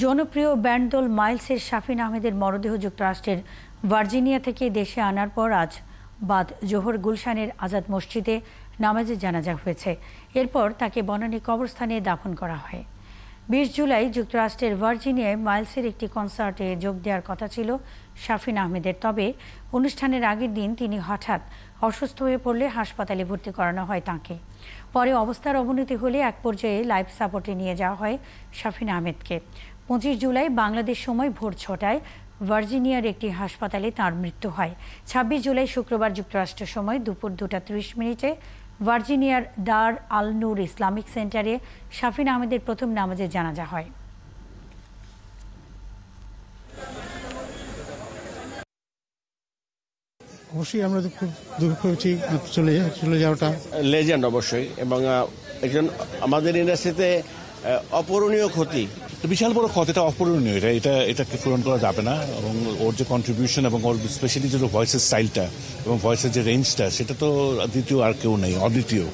জনপ্রিয় ব্যান্ড দল মাইলসের শাফিন আহমেদের মরদেহ যুক্তরাষ্ট্রের ভার্জিনিয়া থেকে দেশে আনার পর আজ বাদ জোহর গুলশানের আজাদ মসজিদে নামাজে জানাজা হয়েছে। এরপর তাকে বনানী কবরস্থানে দাফন করা হয়। ২০ জুলাই যুক্তরাষ্ট্রের ভার্জিনিয়ায় মাইলসের একটি কনসার্টে যোগ দেওয়ার কথা ছিল শাফিন আহমেদের। তবে অনুষ্ঠানের আগের দিন তিনি হঠাৎ অসুস্থ হয়ে পড়লে হাসপাতালে ভর্তি করানো হয় তাঁকে। পরে অবস্থার অবনতি হলে এক পর্যায়ে লাইফ সাপোর্টে নিয়ে যাওয়া হয় শাফিন আহমেদকে। ২৫ জুলাই বাংলাদেশ সময় ভোর ৬টায় ভার্জিনিয়ার একটি হাসপাতালে তাঁর মৃত্যু হয়। ২৬ জুলাই শুক্রবার যুক্তরাষ্ট্র সময় দুপুর ২টা ৩০ ভার্জিনিয়ার দার আল নূর ইসলামিক সেন্টারে শাফিন আহমেদের প্রথম নামাজে জানাজা হয়। অবশ্যই আমরা খুব দুঃখ হয়েছি চলে যাওয়াটা। লেজেন্ড অবশ্যই, এবং একজন আমাদের ইন্ডাস্ট্রিতে অপূরণীয় ক্ষতি, বিশাল বড় ক্ষতিটা অপূরণীয়। এটাকে পূরণ করা যাবে না। এবং ওর যে কন্ট্রিবিউশন এবং ওর স্পেশালি যে ভয়েসের স্টাইলটা এবং ভয়েসের যে রেঞ্জটা, সেটা তো দ্বিতীয় আর কেউ নেই, অদ্বিতীয়।